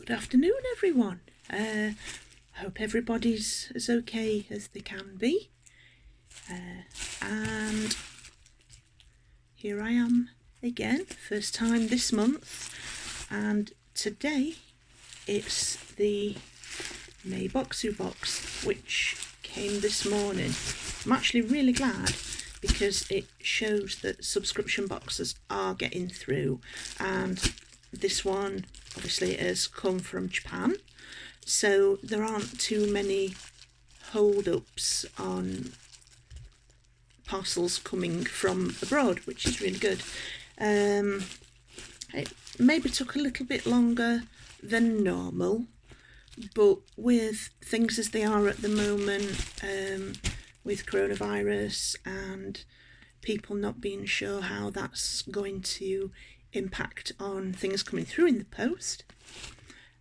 Good afternoon, everyone. I hope everybody's as okay as they can be. And here I am again, first time this month. And today it's the May Bokksu box, which came this morning. I'm actually really glad because it shows that subscription boxes are getting through, and this one obviously has come from Japan, so there aren't too many hold-ups on parcels coming from abroad, which is really good. It maybe took a little bit longer than normal, but with things as they are at the moment, with coronavirus and people not being sure how that's going to impact on things coming through in the post,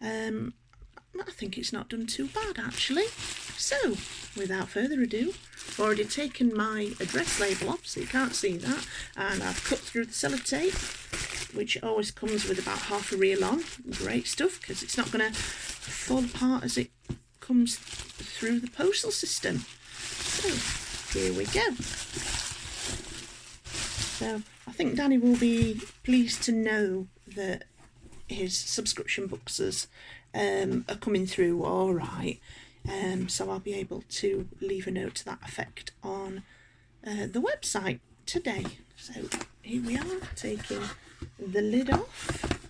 I think it's not done too bad actually. So without further ado, I've already taken my address label off so you can't see that, and I've cut through the sellotape, which always comes with about half a reel on. Great stuff, because it's not going to fall apart as it comes through the postal system. So here we go. So I think Danny will be pleased to know that his subscription boxes are coming through all right. So I'll be able to leave a note to that effect on the website today. So here we are, taking the lid off,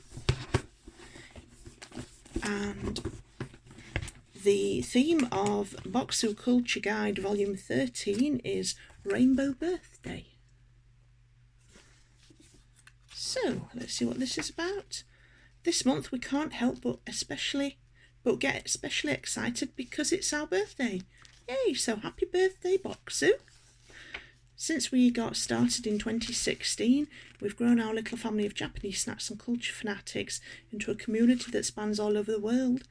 and the theme of Bokksu Culture Guide Volume 13 is Rainbow Birthday. So let's see what this is about. This month we can't help but get especially excited because it's our birthday. Yay, so happy birthday, Bokksu. Since we got started in 2016, we've grown our little family of Japanese snacks and culture fanatics into a community that spans all over the world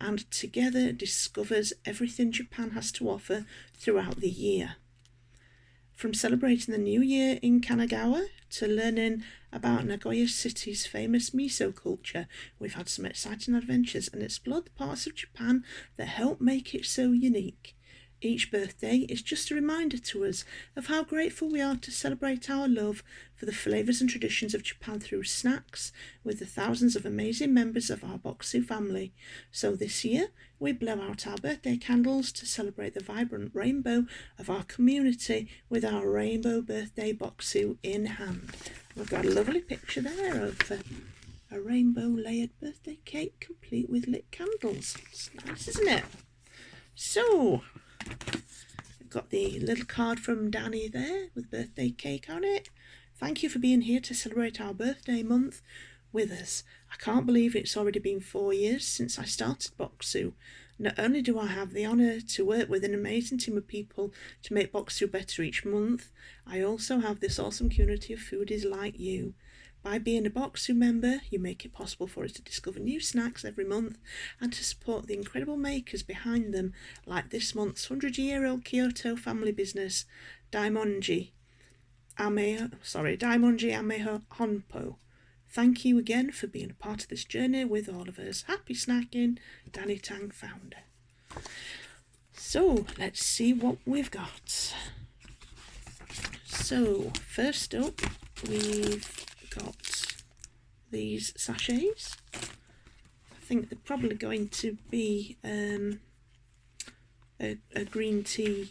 and together discovers everything Japan has to offer throughout the year. From celebrating the New Year in Kanagawa to learning about Nagoya City's famous miso culture, we've had some exciting adventures and explored the parts of Japan that help make it so unique. Each birthday is just a reminder to us of how grateful we are to celebrate our love for the flavours and traditions of Japan through snacks with the thousands of amazing members of our Bokksu family. So this year we blow out our birthday candles to celebrate the vibrant rainbow of our community with our Rainbow Birthday Bokksu in hand. We've got a lovely picture there of a rainbow layered birthday cake complete with lit candles. It's nice, isn't it? So we've got the little card from Danny there with birthday cake on it. Thank you for being here to celebrate our birthday month with us. I can't believe it's already been 4 years since I started Bokksu. Not only do I have the honour to work with an amazing team of people to make Bokksu better each month, I also have this awesome community of foodies like you. By being a Bokksu member, you make it possible for us to discover new snacks every month and to support the incredible makers behind them, like this month's 100-year-old Kyoto family business, Daimonji Ameho Honpo. Thank you again for being a part of this journey with all of us. Happy snacking, Danny Tang, founder. So let's see what we've got. So first up, we've got these sachets. I think they're probably going to be a green tea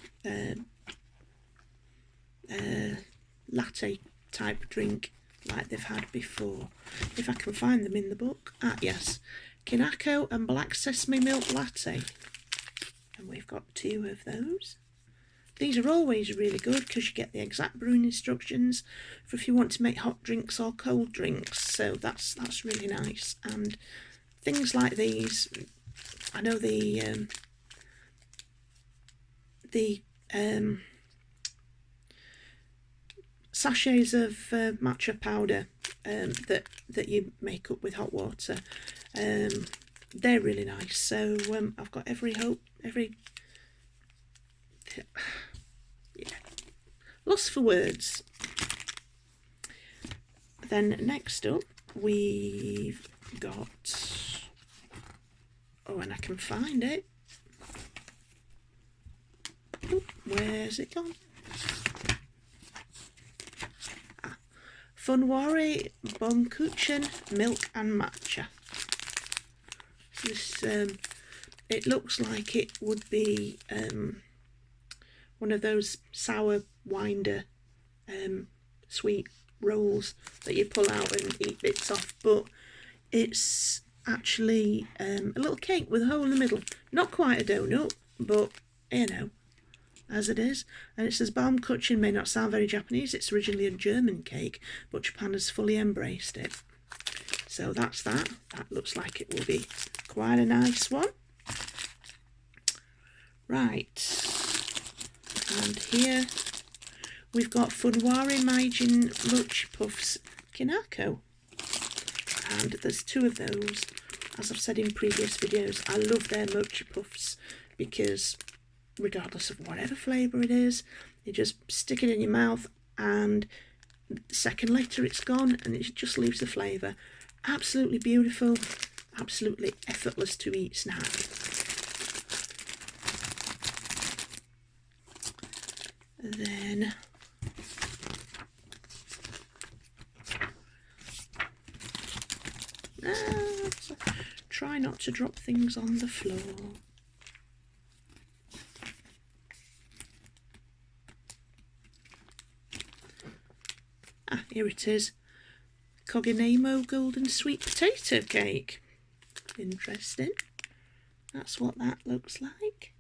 latte type drink like they've had before. If I can find them in the book. Ah yes, Kinako and black sesame milk latte, and we've got 2 of those. These are always really good because you get the exact brewing instructions for if you want to make hot drinks or cold drinks, so that's really nice. And things like these, I know the sachets of matcha powder that you make up with hot water, they're really nice. So I've got every lost for words. Then next up we've got can find it. Oh, where's it gone? Funwari, Bokksu, milk and matcha. This, it looks like it would be one of those sour winder sweet rolls that you pull out and eat bits off, but it's actually a little cake with a hole in the middle. Not quite a donut, but you know, as it is. And it says Bokksu may not sound very Japanese. It's originally a German cake, but Japan has fully embraced it. So that's that. That looks like it will be quite a nice one. Right. And here we've got Funwari Maijin Mochi Puffs Kinako. And there's two of those. As I've said in previous videos, I love their Mochi Puffs because regardless of whatever flavour it is, you just stick it in your mouth and a second later it's gone and it just leaves the flavour. Absolutely beautiful, absolutely effortless to eat snack. Then try not to drop things on the floor. Here it is. Koganemo golden sweet potato cake. Interesting. That's what that looks like.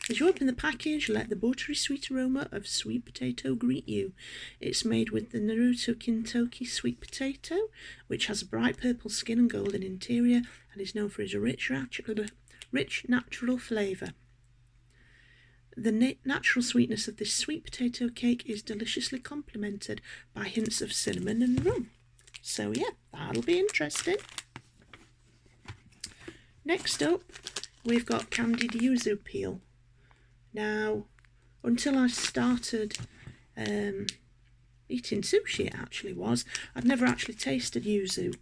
As you open the package, let the buttery sweet aroma of sweet potato greet you. It's made with the Naruto Kintoki sweet potato, which has a bright purple skin and golden interior and is known for its rich natural flavour. The natural sweetness of this sweet potato cake is deliciously complemented by hints of cinnamon and rum. So yeah, that'll be interesting. Next up, we've got candied yuzu peel. Now, until I started eating sushi, it actually was, I'd never actually tasted yuzu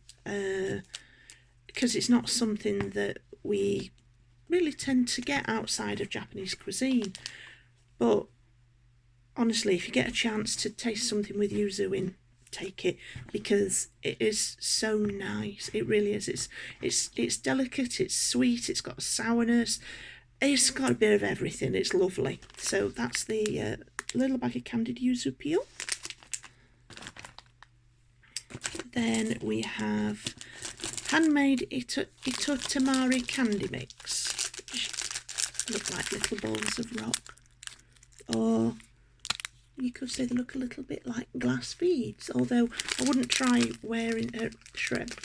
because it's not something that we really tend to get outside of Japanese cuisine. But honestly, if you get a chance to taste something with yuzu in, take it, because it is so nice. It really is. It's delicate, it's sweet, it's got a sourness, it's got a bit of everything. It's lovely. So that's the little bag of candied yuzu peel. Then we have handmade itotamari candy mix, which look like little balls of rock, or you could say they look a little bit like glass beads, although I wouldn't try wearing a shred.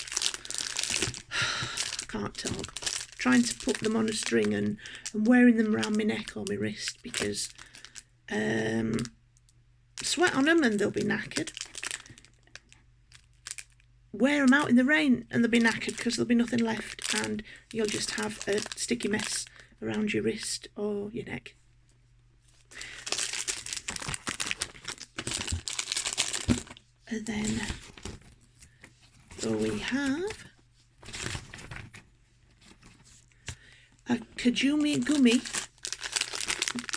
I can't talk. Trying to put them on a string and wearing them around my neck or my wrist, because sweat on them and they'll be knackered. Wear them out in the rain and they'll be knackered because there'll be nothing left and you'll just have a sticky mess around your wrist or your neck. And then we have a Kajumi Gummy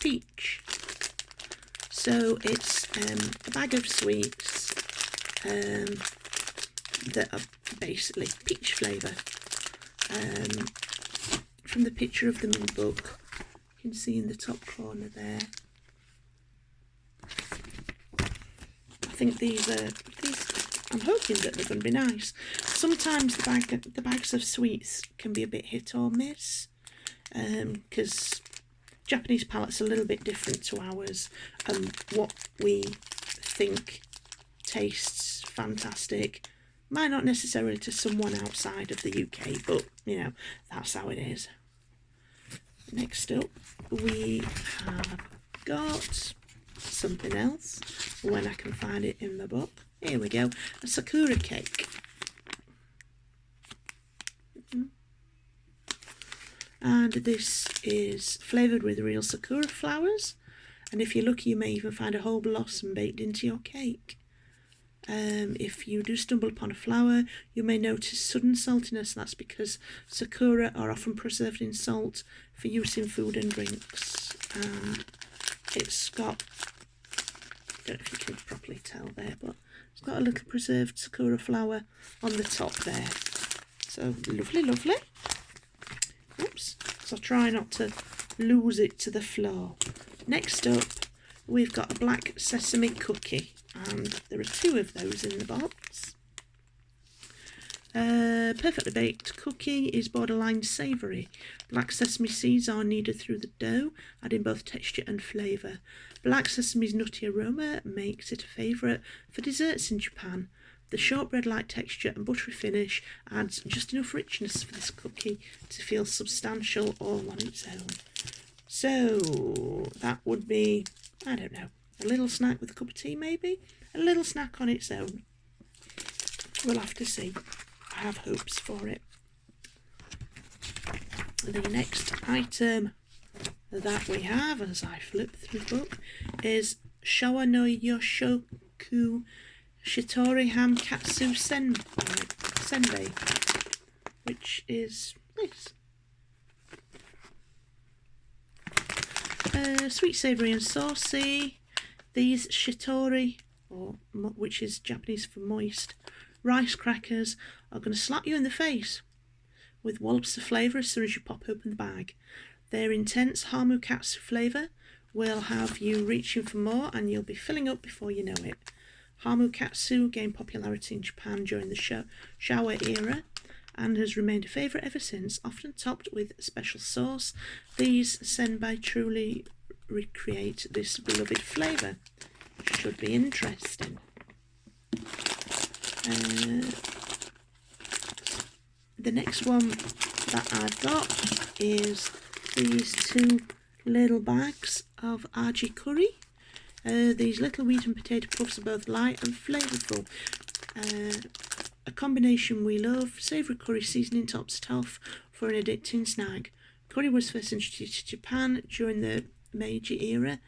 peach. So it's a bag of sweets that are basically peach flavour. From the picture of them in the book, you can see in the top corner there. I think these I'm hoping that they're going to be nice. Sometimes the bags of sweets can be a bit hit or miss, because Japanese palate's a little bit different to ours, and what we think tastes fantastic might not necessarily to someone outside of the UK, but you know, that's how it is. Next up, we have got something else, when I can find it in the book. Here we go, a sakura cake. And this is flavoured with real sakura flowers, and if you're lucky you may even find a whole blossom baked into your cake. If you do stumble upon a flower, you may notice sudden saltiness. That's because sakura are often preserved in salt for use in food and drinks. And it's got, I don't know if you can properly tell there, but it's got a little preserved sakura flower on the top there. So lovely, lovely. Oops, so try not to lose it to the floor. Next up, we've got a black sesame cookie, and there are 2 of those in the box. Perfectly baked cookie is borderline savoury. Black sesame seeds are kneaded through the dough, adding both texture and flavour. Black sesame's nutty aroma makes it a favourite for desserts in Japan. The shortbread-like texture and buttery finish adds just enough richness for this cookie to feel substantial all on its own. So that would be, I don't know, a little snack with a cup of tea maybe? A little snack on its own. We'll have to see. I have hopes for it. The next item that we have, as I flip through the book, is Showa no Yoshoku Shitori Ham Katsu Senbei, which is this. Sweet, savoury and saucy. These shitori, which is Japanese for moist, rice crackers are going to slap you in the face with wallops of flavour as soon as you pop open the bag. Their intense hamu katsu flavour will have you reaching for more, and you'll be filling up before you know it. Hamu katsu gained popularity in Japan during the Showa era and has remained a favourite ever since, often topped with special sauce. These senbei truly recreate this beloved flavour. Should be interesting. The next one that I've got is these 2 little bags of aji curry. These little wheat and potato puffs are both light and flavourful. A combination we love. Savoury curry seasoning tops it off for an addicting snack. Curry was first introduced to Japan during the Meiji era,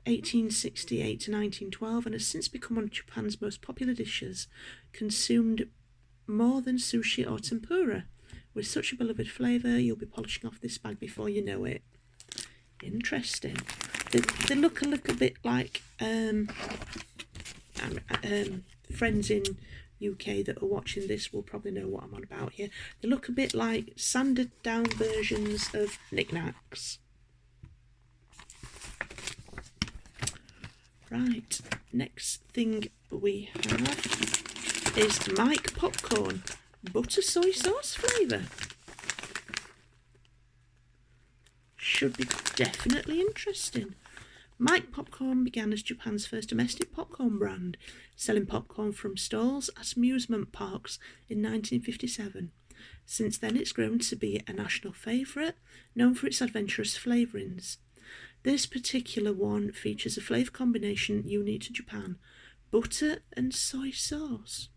1868 to 1912, and has since become one of Japan's most popular dishes, consumed more than sushi or tempura. With such a beloved flavour, you'll be polishing off this bag before you know it. Interesting. They look a little bit like friends in UK that are watching this will probably know what I'm on about here. They look a bit like sanded down versions of knickknacks. Right, next thing we have is Mike Popcorn, butter soy sauce flavour. Should be definitely interesting. Mike Popcorn began as Japan's first domestic popcorn brand, selling popcorn from stalls at amusement parks in 1957. Since then it's grown to be a national favourite, known for its adventurous flavourings. This particular one features a flavour combination unique to Japan, butter and soy sauce.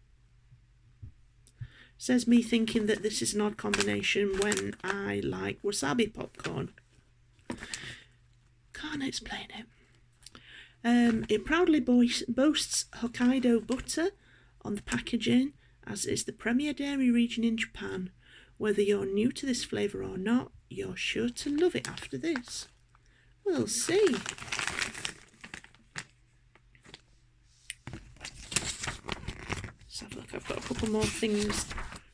Says me thinking that this is an odd combination when I like wasabi popcorn. Can't explain it. It proudly boasts Hokkaido butter on the packaging, as is the premier dairy region in Japan. Whether you're new to this flavour or not, you're sure to love it after this. We'll see. Let's have a look. I've got a couple more things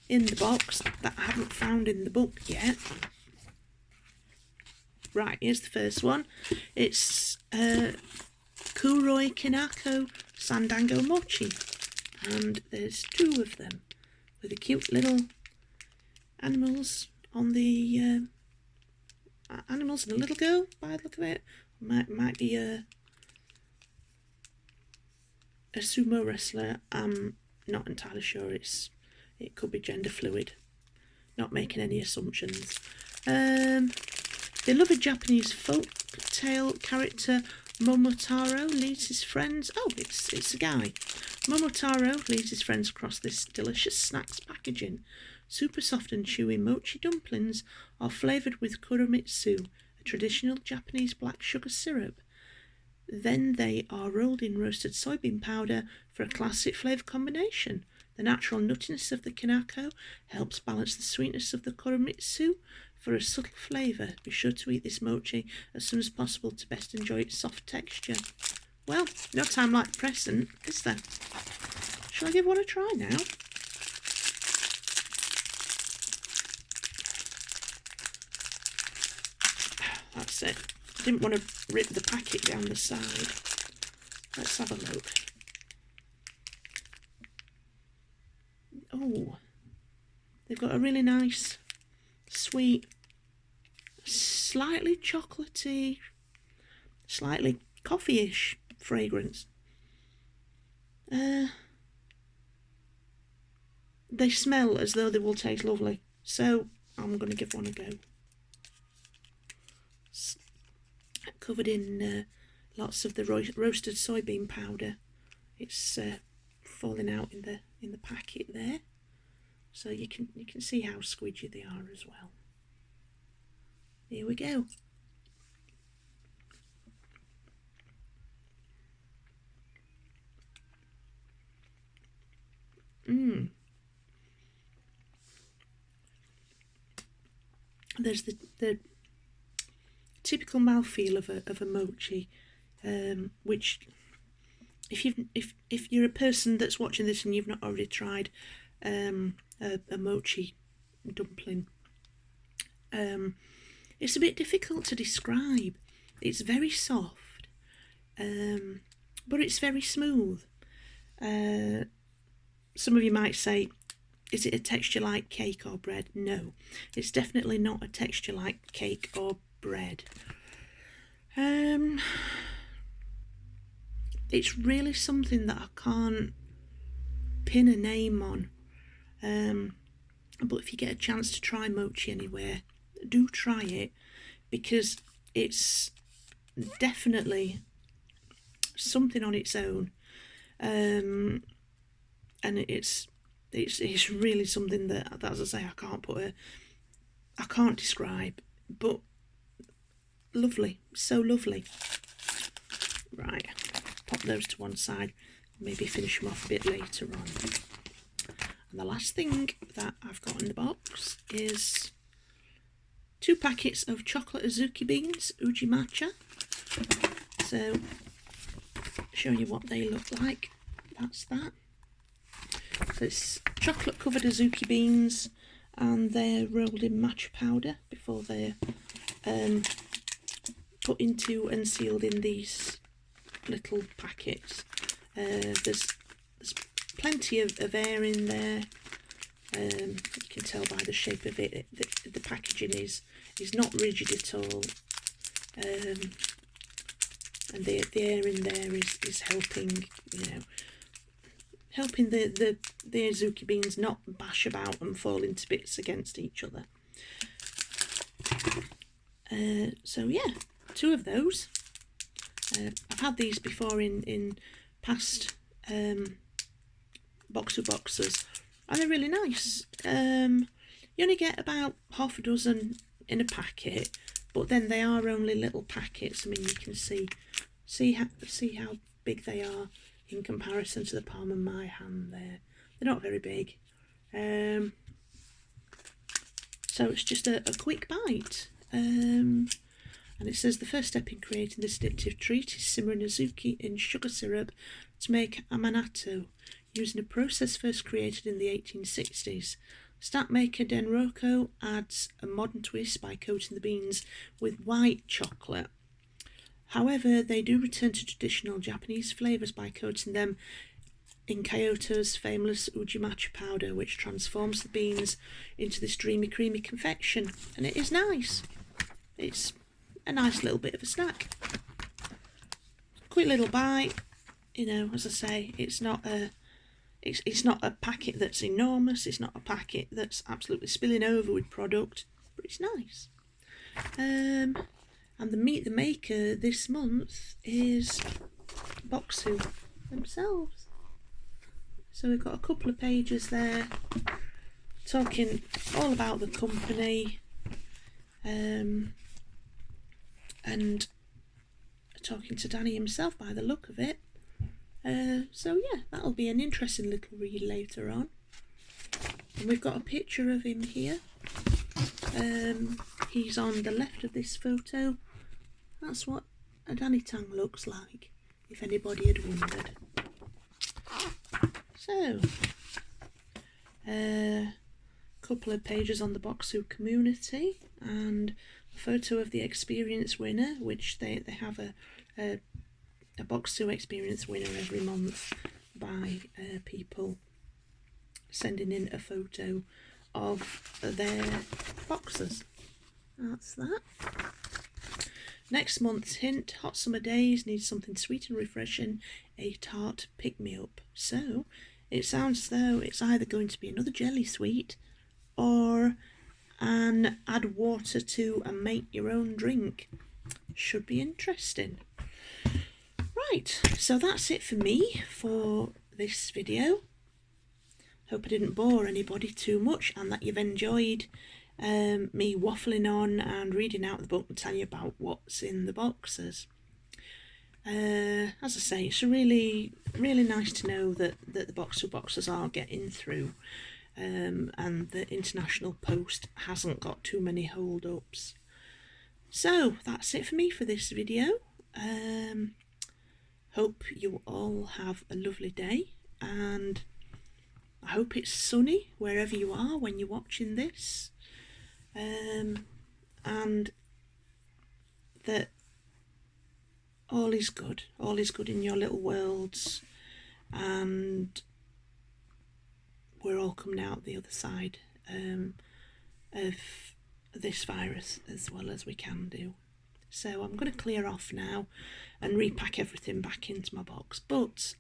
in the box that I haven't found in the book yet. Right, here's the first one. It's Kuroi Kinako Sandango Mochi. And there's 2 of them with the cute little animals on the animals and a little girl by the look of it. Might be a sumo wrestler. I'm not entirely sure. It could be gender fluid. Not making any assumptions. Beloved Japanese folk tale character Momotaro leads his friends. Oh, it's a guy. Momotaro leads his friends across this delicious snacks packaging. Super soft and chewy mochi dumplings are flavoured with kuromitsu, a traditional Japanese black sugar syrup. Then they are rolled in roasted soybean powder for a classic flavour combination. The natural nuttiness of the kinako helps balance the sweetness of the koromitsu for a subtle flavour. Be sure to eat this mochi as soon as possible to best enjoy its soft texture. Well, no time like the present, is there? Shall I give one a try now? That's it. I didn't want to rip the packet down the side. Let's have a look. Oh, they've got a really nice, sweet, slightly chocolatey, slightly coffee-ish fragrance. They smell as though they will taste lovely, so I'm going to give one a go. It's covered in lots of the roasted soybean powder. It's falling out in the packet there, so you can see how squidgy they are as well. Here we go. There's the typical mouthfeel of a mochi, which if you're a person that's watching this and you've not already tried a mochi dumpling, it's a bit difficult to describe. It's very soft, but it's very smooth. Some of you might say, is it a texture like cake or bread? No, it's definitely not a texture like cake or bread. It's really something that I can't pin a name on. But if you get a chance to try mochi anywhere, do try it, because it's definitely something on its own. And it's really something that, as I say, I can't describe, but lovely, so lovely. Right, pop those to one side, maybe finish them off a bit later on. And the last thing that I've got in the box is 2 packets of chocolate Azuki beans, Uji Matcha. So, show you what they look like. That's that. So it's chocolate covered Azuki beans, and they're rolled in matcha powder before they're put into and sealed in these little packets. There's plenty of air in there. You can tell by the shape of it that the packaging is not rigid at all, and the air in there is helping, helping the Azuki beans not bash about and fall into bits against each other. So yeah, 2 of those. I've had these before in past Bokksu boxes, and they're really nice. You only get about half a dozen in a packet, but then they are only little packets. I mean, you can see how big they are in comparison to the palm of my hand there. They're not very big. So it's just a quick bite. And it says the first step in creating this addictive treat is simmering Azuki in sugar syrup to make amanato, using a process first created in the 1860s. Snack maker Denroko adds a modern twist by coating the beans with white chocolate. However, they do return to traditional Japanese flavours by coating them in Kyoto's famous Uji Matcha powder, which transforms the beans into this dreamy, creamy confection. And it is nice. It's a nice little bit of a snack. Quick little bite. As I say, it's not a packet that's enormous. It's not a packet that's absolutely spilling over with product, but it's nice. And the maker this month is Bokksu themselves. So we've got a couple of pages there talking all about the company, and talking to Danny himself by the look of it. So yeah, that'll be an interesting little read later on. And we've got a picture of him here. He's on the left of this photo. That's what a Danny Tang looks like, if anybody had wondered. So, a couple of pages on the Bokksu community and a photo of the experience winner, which they have a Bokksu experience winner every month by people sending in a photo of their boxes. That's that. Next month's hint: hot summer days need something sweet and refreshing, a tart pick-me-up. So it sounds as though it's either going to be another jelly sweet or an add water to and make your own drink. Should be interesting. Right, so that's it for me for this video. Hope I didn't bore anybody too much and that you've enjoyed me waffling on and reading out the book and telling you about what's in the boxes. As I say, it's really nice to know that the Bokksu boxes are getting through, and the international post hasn't got too many hold-ups. So that's it for me for this video. Hope you all have a lovely day, and I hope it's sunny wherever you are when you're watching this, and that all is good in your little worlds, and we're all coming out the other side of this virus as well as we can do. So I'm going to clear off now and repack everything back into my box, but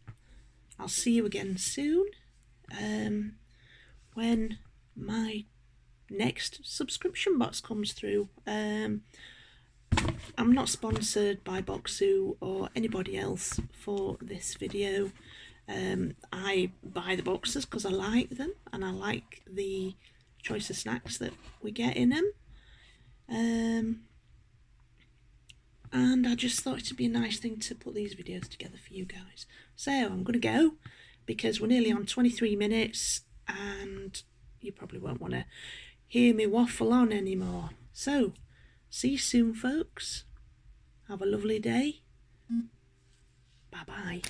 I'll see you again soon when my next subscription box comes through. I'm not sponsored by Bokksu or anybody else for this video. I buy the boxes because I like them and I like the choice of snacks that we get in them. And I just thought it'd be a nice thing to put these videos together for you guys. So I'm going to go because we're nearly on 23 minutes and you probably won't want to hear me waffle on anymore. So see you soon, folks. Have a lovely day. Bye bye.